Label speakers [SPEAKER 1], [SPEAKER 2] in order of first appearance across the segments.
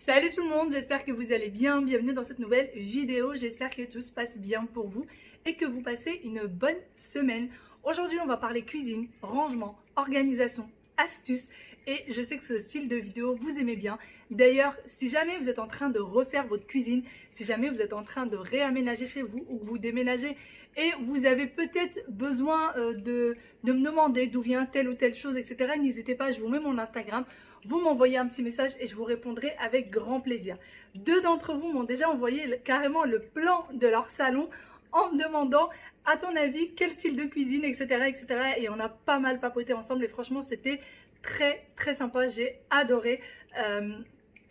[SPEAKER 1] Salut tout le monde, j'espère que vous allez bien, bienvenue dans cette nouvelle vidéo, j'espère que tout se passe bien pour vous et que vous passez une bonne semaine. Aujourd'hui on va parler cuisine, rangement, organisation, astuces et je sais que ce style de vidéo vous aimez bien. D'ailleurs, si jamais vous êtes en train de refaire votre cuisine, si jamais vous êtes en train de réaménager chez vous ou que vous déménagez et vous avez peut-être besoin de me demander d'où vient telle ou telle chose, etc. N'hésitez pas, je vous mets mon Instagram. Vous m'envoyez un petit message et je vous répondrai avec grand plaisir. Deux d'entre vous m'ont déjà envoyé carrément le plan de leur salon en me demandant à ton avis quel style de cuisine, etc. etc. Et on a pas mal papoté ensemble et franchement c'était très sympa, j'ai adoré.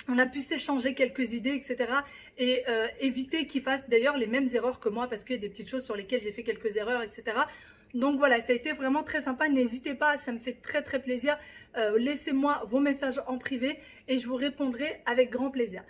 [SPEAKER 1] On a pu s'échanger quelques idées, etc. Et éviter qu'ils fassent d'ailleurs les mêmes erreurs que moi parce qu'il y a des petites choses sur lesquelles j'ai fait quelques erreurs, etc. Donc voilà, ça a été vraiment très sympa. N'hésitez pas, ça me fait très plaisir. Laissez-moi vos messages en privé et je vous répondrai avec grand plaisir.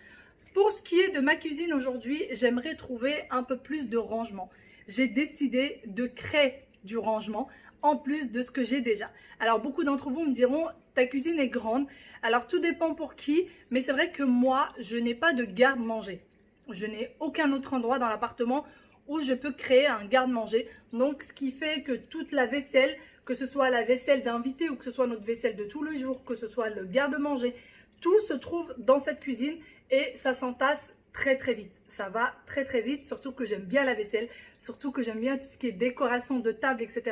[SPEAKER 1] Pour ce qui est de ma cuisine aujourd'hui, j'aimerais trouver un peu plus de rangement. J'ai décidé de créer du rangement en plus de ce que j'ai déjà. Alors beaucoup d'entre vous me diront, ta cuisine est grande. Alors tout dépend pour qui, mais c'est vrai que moi, je n'ai pas de garde-manger. Je n'ai aucun autre endroit dans l'appartement où je peux créer un garde-manger. Donc, ce qui fait que toute la vaisselle, que ce soit la vaisselle d'invité ou que ce soit notre vaisselle de tous les jours, que ce soit le garde-manger, tout se trouve dans cette cuisine et ça s'entasse très vite. Ça va très vite, surtout que j'aime bien la vaisselle, surtout que j'aime bien tout ce qui est décoration de table, etc.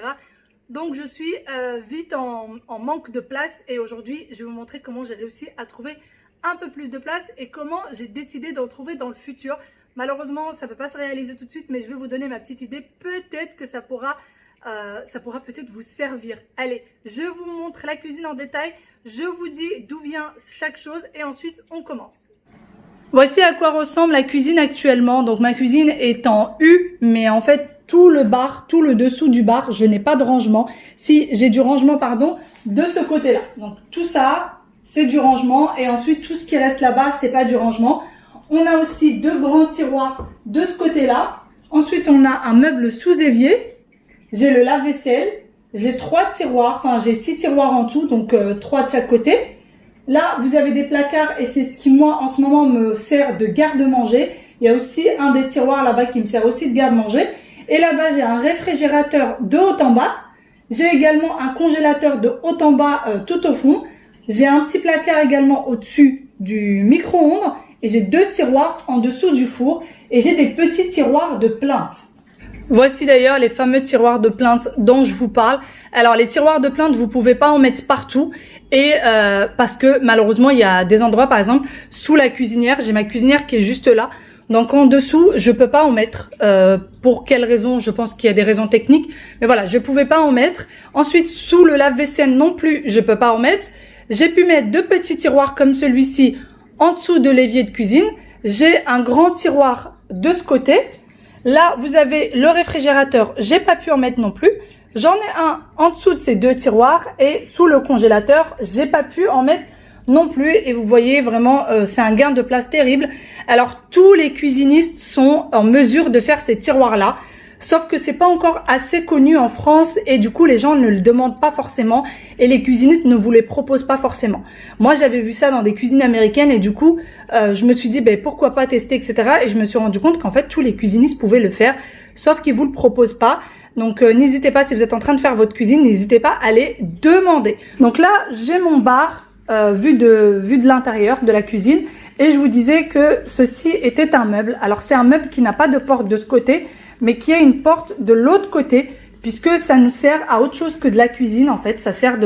[SPEAKER 1] Donc, je suis vite en manque de place et aujourd'hui, je vais vous montrer comment j'ai réussi à trouver un peu plus de place et comment j'ai décidé d'en trouver dans le futur. Malheureusement, ça ne peut pas se réaliser tout de suite, mais je vais vous donner ma petite idée. Peut-être que ça pourra peut-être vous servir. Allez, je vous montre la cuisine en détail. Je vous dis d'où vient chaque chose et ensuite, on commence. Voici à quoi ressemble la cuisine actuellement. Donc, ma cuisine est en U, mais en fait, tout le bar, tout le dessous du bar, je n'ai pas de rangement. Si, j'ai du rangement, pardon, de ce côté-là. Donc, tout ça, c'est du rangement. Et ensuite, tout ce qui reste là-bas, c'est pas du rangement. On a aussi deux grands tiroirs de ce côté-là. Ensuite, on a un meuble sous évier. J'ai le lave-vaisselle. J'ai 3 tiroirs, enfin j'ai 6 tiroirs en tout, donc 3 de chaque côté. Là, vous avez des placards et c'est ce qui, moi, en ce moment, me sert de garde-manger. Il y a aussi un des tiroirs là-bas qui me sert aussi de garde-manger. Et là-bas, j'ai un réfrigérateur de haut en bas. J'ai également un congélateur de haut en bas tout au fond. J'ai un petit placard également au-dessus du micro-ondes. Et j'ai 2 tiroirs en dessous du four et j'ai des petits tiroirs de plainte. Voici d'ailleurs les fameux tiroirs de plainte dont je vous parle. Alors les tiroirs de plainte, vous pouvez pas en mettre partout et parce que malheureusement il y a des endroits, par exemple sous la cuisinière, j'ai ma cuisinière qui est juste là. Donc en dessous, je peux pas en mettre. Pour quelles raisons? Je pense qu'il y a des raisons techniques. Mais voilà, je pouvais pas en mettre. Ensuite, sous le lave-vaisselle non plus, je peux pas en mettre. J'ai pu mettre 2 petits tiroirs comme celui-ci en dessous de l'évier de cuisine. J'ai un grand tiroir de ce côté. Là, vous avez le réfrigérateur. J'ai pas pu en mettre non plus. J'en ai un en dessous de ces 2 tiroirs et sous le congélateur, j'ai pas pu en mettre non plus. Et vous voyez vraiment, c'est un gain de place terrible. Alors, tous les cuisinistes sont en mesure de faire ces tiroirs-là. Sauf que c'est pas encore assez connu en France et du coup les gens ne le demandent pas forcément et les cuisinistes ne vous les proposent pas forcément. Moi j'avais vu ça dans des cuisines américaines et du coup je me suis dit pourquoi pas tester, etc. Et je me suis rendu compte qu'en fait tous les cuisinistes pouvaient le faire sauf qu'ils vous le proposent pas. Donc n'hésitez pas, si vous êtes en train de faire votre cuisine, n'hésitez pas à les demander. Donc là j'ai mon bar vu de l'intérieur de la cuisine et je vous disais que ceci était un meuble. Alors c'est un meuble qui n'a pas de porte de ce côté mais qui a une porte de l'autre côté, puisque ça nous sert à autre chose que de la cuisine, en fait. Ça sert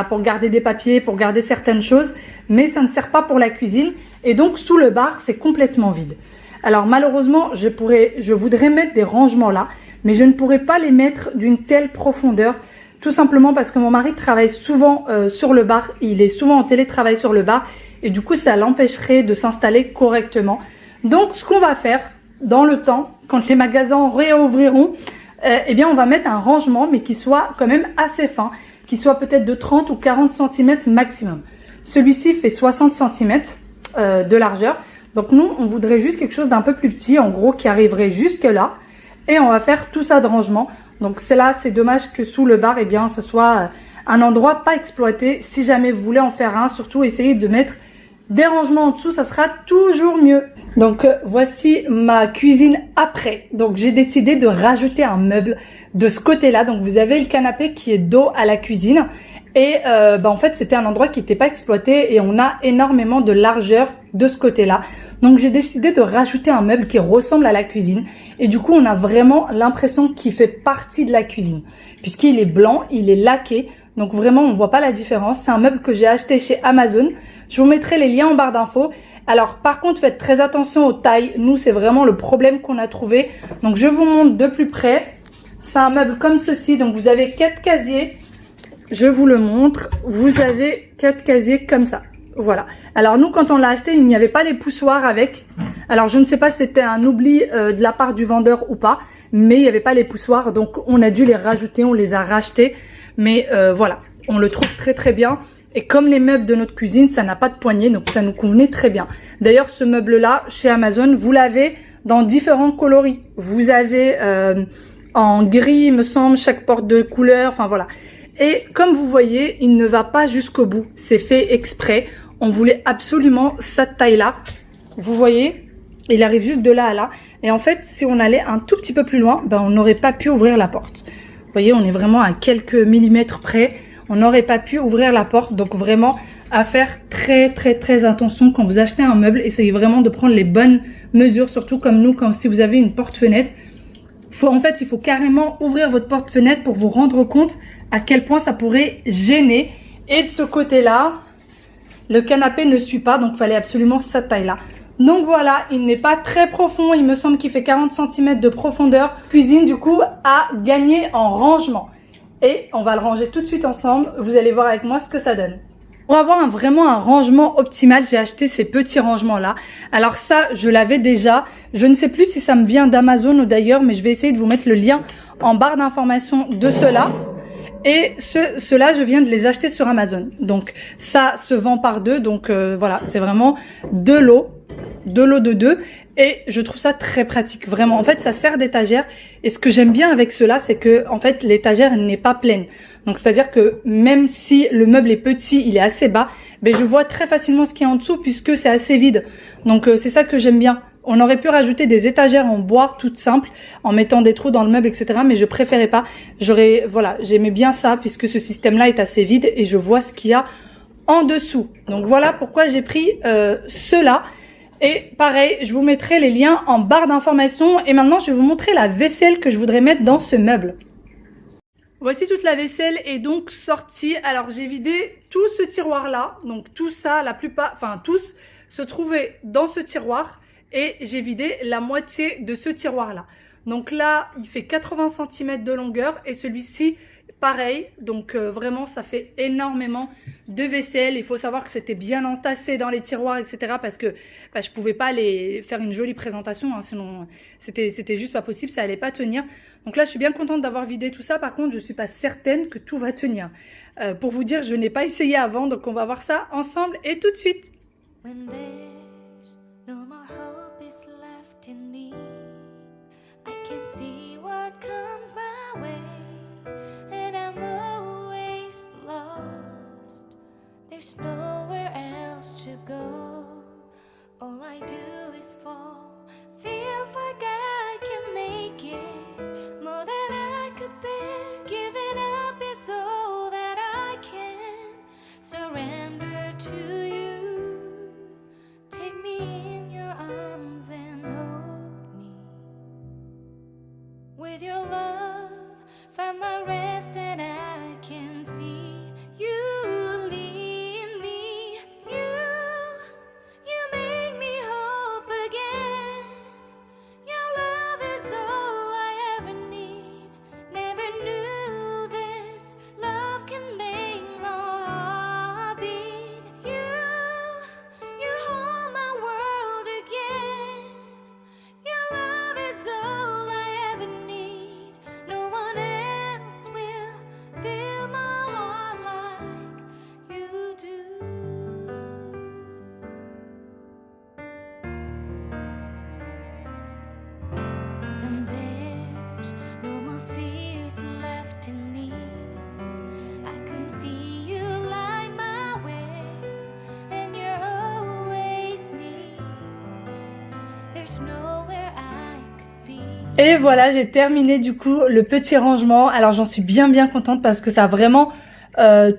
[SPEAKER 1] pour garder des papiers, pour garder certaines choses, mais ça ne sert pas pour la cuisine. Et donc, sous le bar, c'est complètement vide. Alors, malheureusement, je voudrais mettre des rangements là, mais je ne pourrais pas les mettre d'une telle profondeur, tout simplement parce que mon mari travaille souvent sur le bar. Il est souvent en télétravail sur le bar, et du coup, ça l'empêcherait de s'installer correctement. Donc, ce qu'on va faire, dans le temps, quand les magasins réouvriront, eh bien on va mettre un rangement mais qui soit quand même assez fin, qui soit peut-être de 30 ou 40 cm maximum. Celui-ci fait 60 cm de largeur. Donc nous, on voudrait juste quelque chose d'un peu plus petit, en gros qui arriverait jusque là. Et on va faire tout ça de rangement. Donc c'est dommage que sous le bar, eh bien ce soit un endroit pas exploité. Si jamais vous voulez en faire un, surtout essayez de mettre des rangements en dessous, ça sera toujours mieux. Donc voici ma cuisine après. Donc j'ai décidé de rajouter un meuble de ce côté-là. Donc vous avez le canapé qui est dos à la cuisine. Et en fait, c'était un endroit qui n'était pas exploité et on a énormément de largeur de ce côté-là. Donc j'ai décidé de rajouter un meuble qui ressemble à la cuisine. Et du coup, on a vraiment l'impression qu'il fait partie de la cuisine. Puisqu'il est blanc, il est laqué. Donc vraiment, on ne voit pas la différence. C'est un meuble que j'ai acheté chez Amazon. Je vous mettrai les liens en barre d'infos. Alors par contre, faites très attention aux tailles. Nous, c'est vraiment le problème qu'on a trouvé. Donc je vous montre de plus près. C'est un meuble comme ceci. Donc vous avez 4 casiers. Je vous le montre. Vous avez 4 casiers comme ça. Voilà. Alors nous, quand on l'a acheté, il n'y avait pas les poussoirs avec. Alors je ne sais pas si c'était un oubli de la part du vendeur ou pas. Mais il n'y avait pas les poussoirs. Donc on a dû les rajouter. On les a rachetés. Mais voilà. On le trouve très très bien. Et comme les meubles de notre cuisine, ça n'a pas de poignée. Donc ça nous convenait très bien. D'ailleurs, ce meuble-là, chez Amazon, vous l'avez dans différents coloris. Vous avez en gris, il me semble, chaque porte de couleur. Enfin voilà. Et comme vous voyez, il ne va pas jusqu'au bout. C'est fait exprès. On voulait absolument cette taille-là. Vous voyez, il arrive juste de là à là. Et en fait, si on allait un tout petit peu plus loin, on n'aurait pas pu ouvrir la porte. Vous voyez, on est vraiment à quelques millimètres près. On n'aurait pas pu ouvrir la porte. Donc vraiment, à faire très très très attention quand vous achetez un meuble. Essayez vraiment de prendre les bonnes mesures. Surtout comme nous, comme si vous avez une porte-fenêtre. En fait, il faut carrément ouvrir votre porte-fenêtre pour vous rendre compte à quel point ça pourrait gêner. Et de ce côté-là, le canapé ne suit pas, donc il fallait absolument cette taille-là. Donc voilà, il n'est pas très profond, il me semble qu'il fait 40 cm de profondeur. Cuisine du coup à gagner en rangement. Et on va le ranger tout de suite ensemble, vous allez voir avec moi ce que ça donne. Pour avoir vraiment un rangement optimal, j'ai acheté ces petits rangements-là. Alors ça, je l'avais déjà. Je ne sais plus si ça me vient d'Amazon ou d'ailleurs, mais je vais essayer de vous mettre le lien en barre d'information de cela. Et ceux-là, je viens de les acheter sur Amazon. Donc ça se vend par deux. Donc voilà, c'est vraiment de l'eau de deux. Et je trouve ça très pratique, vraiment. En fait, ça sert d'étagère. Et ce que j'aime bien avec cela, c'est que en fait, l'étagère n'est pas pleine. Donc c'est-à-dire que même si le meuble est petit, il est assez bas, je vois très facilement ce qu'il y a en dessous puisque c'est assez vide. Donc c'est ça que j'aime bien. On aurait pu rajouter des étagères en bois toutes simples en mettant des trous dans le meuble, etc. Mais je préférais pas. Voilà, j'aimais bien ça puisque ce système-là est assez vide et je vois ce qu'il y a en dessous. Donc voilà pourquoi j'ai pris ceux-là. Et pareil, je vous mettrai les liens en barre d'information. Et maintenant, je vais vous montrer la vaisselle que je voudrais mettre dans ce meuble. Voici toute la vaisselle est donc sortie. Alors, j'ai vidé tout ce tiroir-là. Donc, tout ça, la plupart, enfin, tous se trouvaient dans ce tiroir. Et j'ai vidé la moitié de ce tiroir-là. Donc là, il fait 80 cm de longueur. Et celui-ci, pareil. Donc vraiment, ça fait énormément de vaisselle. Il faut savoir que c'était bien entassé dans les tiroirs, etc. Parce que je pouvais pas faire une jolie présentation. Hein, sinon, c'était juste pas possible. Ça allait pas tenir. Donc là, je suis bien contente d'avoir vidé tout ça. Par contre, je suis pas certaine que tout va tenir. Pour vous dire, je n'ai pas essayé avant. Donc on va voir ça ensemble et tout de suite.
[SPEAKER 2] No more hope is left in me. I can see what comes my way, and I'm always lost. There's nowhere else to go. All I do is fall. Feels like I can make it more than I could bear. Giving up is all that I can surrender to you. there's nowhere I could be.
[SPEAKER 1] Et voilà, j'ai terminé du coup le petit rangement. Alors j'en suis bien contente parce que ça a vraiment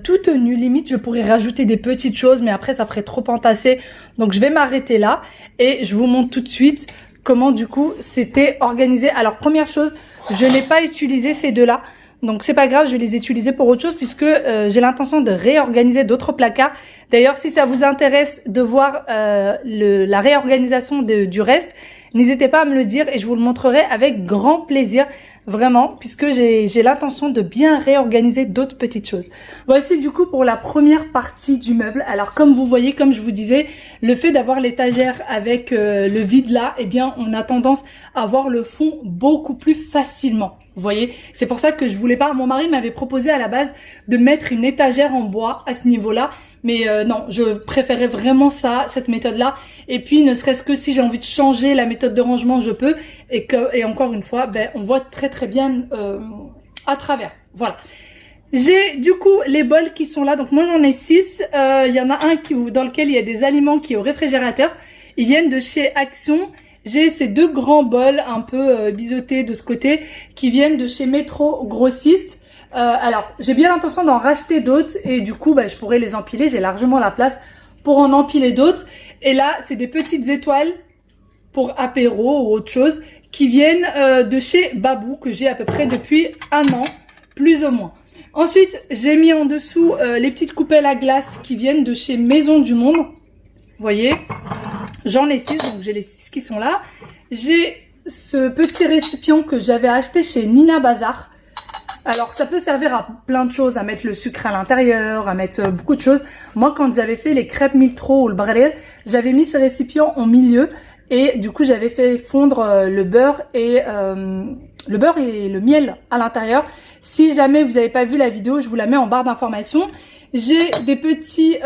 [SPEAKER 1] tout tenu. Limite, je pourrais rajouter des petites choses, mais après ça ferait trop entassé. Donc je vais m'arrêter là et je vous montre tout de suite comment du coup c'était organisé. Alors première chose, je n'ai pas utilisé ces deux-là. Donc c'est pas grave, je vais les utiliser pour autre chose puisque j'ai l'intention de réorganiser d'autres placards. D'ailleurs, si ça vous intéresse de voir la réorganisation du reste, n'hésitez pas à me le dire et je vous le montrerai avec grand plaisir, vraiment, puisque j'ai l'intention de bien réorganiser d'autres petites choses. Voici du coup pour la première partie du meuble. Alors comme vous voyez, comme je vous disais, le fait d'avoir l'étagère avec le vide là, eh bien on a tendance à voir le fond beaucoup plus facilement. Vous voyez, c'est pour ça que je voulais pas, mon mari m'avait proposé à la base de mettre une étagère en bois à ce niveau-là. Mais non, je préférais vraiment ça, cette méthode-là. Et puis, ne serait-ce que si j'ai envie de changer la méthode de rangement, je peux. Et encore une fois, ben, on voit très bien à travers. Voilà. J'ai du coup les bols qui sont là. Donc moi, j'en ai 6. Il y en a un dans lequel il y a des aliments qui est au réfrigérateur. Ils viennent de chez Action. J'ai ces deux grands bols un peu biseautés de ce côté qui viennent de chez Métro Grossiste. Alors, j'ai bien l'intention d'en racheter d'autres et du coup, bah, je pourrais les empiler. J'ai largement la place pour en empiler d'autres. Et là, c'est des petites étoiles pour apéro ou autre chose qui viennent de chez Babou que j'ai à peu près depuis 1 an, plus ou moins. Ensuite, j'ai mis en dessous les petites coupelles à glace qui viennent de chez Maison du Monde. Vous voyez, j'en ai 6, donc j'ai les 6 qui sont là. J'ai ce petit récipient que j'avais acheté chez Nina Bazar. Alors, ça peut servir à plein de choses, à mettre le sucre à l'intérieur, à mettre beaucoup de choses. Moi, quand j'avais fait les crêpes Miltro ou le bralette, j'avais mis ce récipient au milieu et du coup, j'avais fait fondre le beurre et le miel à l'intérieur. Si jamais vous n'avez pas vu la vidéo, je vous la mets en barre d'informations. J'ai des petites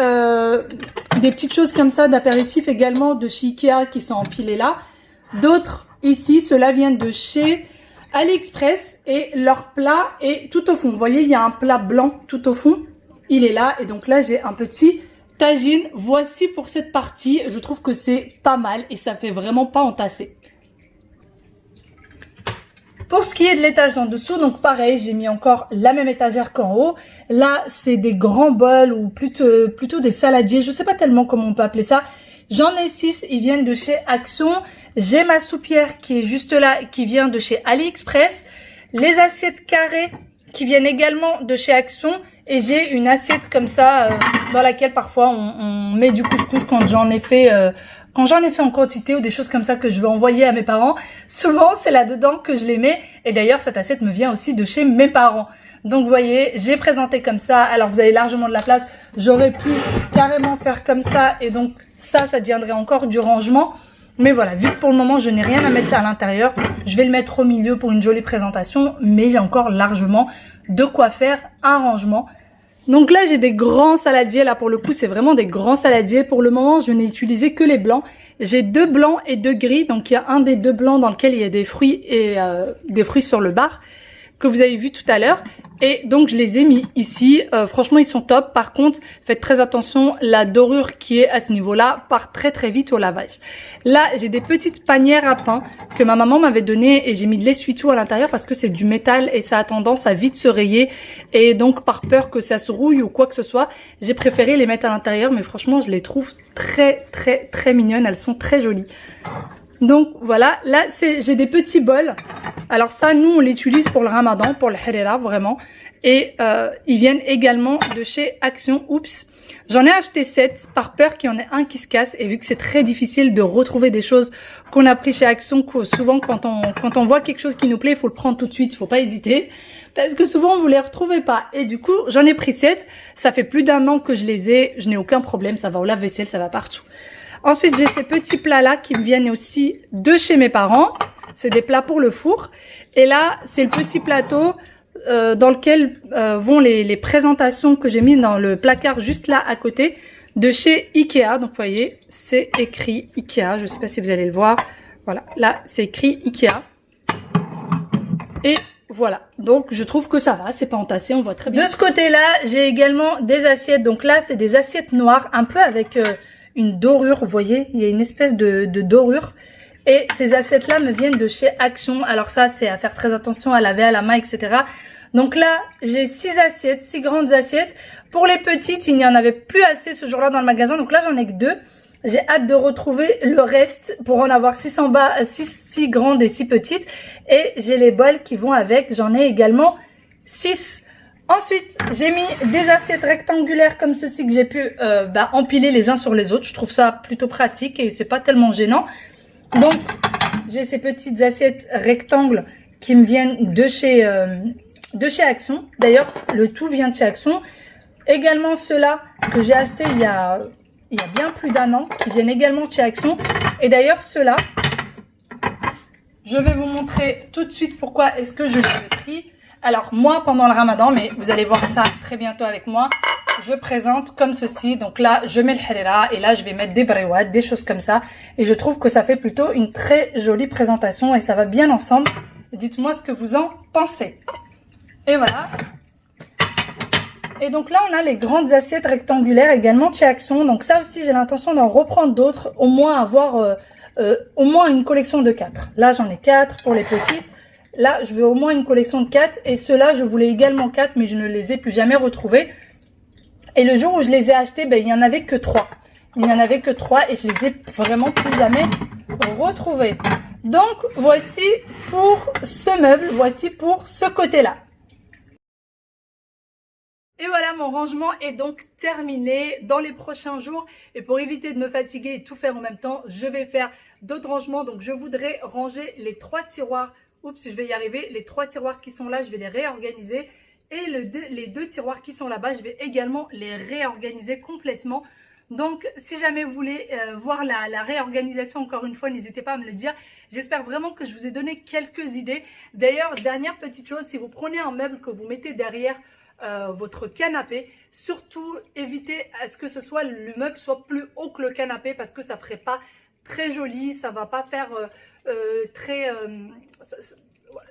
[SPEAKER 1] choses comme ça d'apéritif également de chez Ikea qui sont empilées là. D'autres ici, ceux-là viennent de chez AliExpress et leur plat est tout au fond. Vous voyez, il y a un plat blanc tout au fond. Il est là et donc là, j'ai un petit tagine. Voici pour cette partie. Je trouve que c'est pas mal et ça fait vraiment pas entasser. Pour ce qui est de l'étage d'en dessous, donc pareil, j'ai mis encore la même étagère qu'en haut. Là, c'est des grands bols ou plutôt des saladiers. Je sais pas tellement comment on peut appeler ça. J'en ai 6, ils viennent de chez Action. J'ai ma soupière qui est juste là, qui vient de chez AliExpress. Les assiettes carrées qui viennent également de chez Action. Et j'ai une assiette comme ça dans laquelle parfois on met du couscous quand j'en ai fait en quantité ou des choses comme ça que je veux envoyer à mes parents. Souvent, c'est là-dedans que je les mets. Et d'ailleurs, cette assiette me vient aussi de chez mes parents. Donc, vous voyez, j'ai présenté comme ça. Alors, vous avez largement de la place. J'aurais pu carrément faire comme ça. Et donc, ça deviendrait encore du rangement. Mais voilà, vu que pour le moment, je n'ai rien à mettre à l'intérieur, je vais le mettre au milieu pour une jolie présentation. Mais j'ai encore largement de quoi faire un rangement. Donc là, j'ai des grands saladiers. Là, pour le coup, c'est vraiment des grands saladiers. Pour le moment, je n'ai utilisé que les blancs. J'ai 2 blancs et 2 gris. Donc, il y a un des 2 blancs dans lequel il y a des fruits et des fruits sur le bar que vous avez vu tout à l'heure. Et donc, je les ai mis ici. Franchement, ils sont top. Par contre, faites très attention. La dorure qui est à ce niveau-là part très vite au lavage. Là, j'ai des petites panières à pain que ma maman m'avait donné et j'ai mis de l'essuie-tout à l'intérieur parce que c'est du métal et ça a tendance à vite se rayer. Et donc, par peur que ça se rouille ou quoi que ce soit, j'ai préféré les mettre à l'intérieur. Mais franchement, je les trouve très mignonnes. Elles sont très jolies. Donc voilà, là j'ai des petits bols. Alors ça, nous on l'utilise pour le ramadan, pour le harira vraiment. Et ils viennent également de chez Action. Oups, j'en ai acheté 7 par peur qu'il y en ait un qui se casse. Et vu que c'est très difficile de retrouver des choses qu'on a pris chez Action, souvent quand on voit quelque chose qui nous plaît, il faut le prendre tout de suite, il faut pas hésiter. Parce que souvent vous les retrouvez pas. Et du coup, j'en ai pris 7. Ça fait plus d'1 an que je les ai. Je n'ai aucun problème, ça va au lave-vaisselle, ça va partout. Ensuite, j'ai ces petits plats-là qui me viennent aussi de chez mes parents. C'est des plats pour le four. Et là, c'est le petit plateau dans lequel vont les présentations que j'ai mis dans le placard juste là à côté de chez Ikea. Donc, vous voyez, c'est écrit Ikea. Je ne sais pas si vous allez le voir. Voilà, là, c'est écrit Ikea. Et voilà, donc je trouve que ça va, c'est pas entassé, on voit très bien. De ce côté-là, j'ai également des assiettes. Donc là, c'est des assiettes noires, un peu avec... une dorure, vous voyez, il y a une espèce de dorure. Et ces assiettes-là me viennent de chez Action. Alors ça, c'est à faire très attention à laver à la main, etc. Donc là, j'ai 6 assiettes, 6 grandes assiettes. Pour les petites, il n'y en avait plus assez ce jour-là dans le magasin. Donc là, j'en ai que 2. J'ai hâte de retrouver le reste pour en avoir 6 en bas, 6 grandes et 6 petites. Et j'ai les bols qui vont avec. J'en ai également 6. Ensuite, j'ai mis des assiettes rectangulaires comme ceci que j'ai pu empiler les uns sur les autres. Je trouve ça plutôt pratique et c'est pas tellement gênant. Donc, j'ai ces petites assiettes rectangles qui me viennent de chez Action. D'ailleurs, le tout vient de chez Action. Également ceux-là que j'ai achetés il y a bien plus d'1 an, qui viennent également de chez Action. Et d'ailleurs, ceux-là, je vais vous montrer tout de suite pourquoi est-ce que je les ai pris. Alors, moi, pendant le ramadan, mais vous allez voir ça très bientôt avec moi, je présente comme ceci. Donc là, je mets le harira et là, je vais mettre des brewad, des choses comme ça. Et je trouve que ça fait plutôt une très jolie présentation et ça va bien ensemble. Dites-moi ce que vous en pensez. Et voilà. Et donc là, on a les grandes assiettes rectangulaires également de chez Action. Donc ça aussi, j'ai l'intention d'en reprendre d'autres, au moins avoir au moins une collection de 4. Là, j'en ai 4 pour les petites. Là, je veux au moins une collection de 4. Et ceux-là, je voulais également 4, mais je ne les ai plus jamais retrouvés. Et le jour où je les ai achetés, il n'y en avait que 3. Il n'y en avait que 3 et je les ai vraiment plus jamais retrouvés. Donc, voici pour ce meuble, voici pour ce côté-là. Et voilà, mon rangement est donc terminé dans les prochains jours. Et pour éviter de me fatiguer et tout faire en même temps, je vais faire d'autres rangements. Donc, je voudrais ranger les 3 tiroirs. Oups, je vais y arriver. Les 3 tiroirs qui sont là, je vais les réorganiser. Et les 2 tiroirs qui sont là-bas, je vais également les réorganiser complètement. Donc, si jamais vous voulez voir la réorganisation, encore une fois, n'hésitez pas à me le dire. J'espère vraiment que je vous ai donné quelques idées. D'ailleurs, dernière petite chose, si vous prenez un meuble que vous mettez derrière votre canapé, surtout évitez à ce que le meuble soit plus haut que le canapé parce que ça ferait pas très joli, ça va pas faire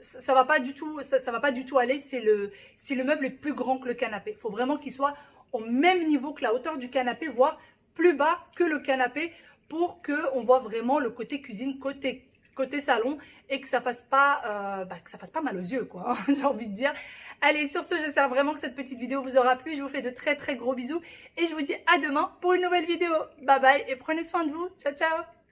[SPEAKER 1] ça va pas du tout, ça va pas du tout aller si le meuble est plus grand que le canapé. Il faut vraiment qu'il soit au même niveau que la hauteur du canapé, voire plus bas que le canapé pour qu'on voit vraiment le côté cuisine, côté salon et que ça fasse pas mal aux yeux, quoi, j'ai envie de dire. Allez, sur ce, j'espère vraiment que cette petite vidéo vous aura plu. Je vous fais de très très gros bisous et je vous dis à demain pour une nouvelle vidéo. Bye bye et prenez soin de vous. Ciao ciao.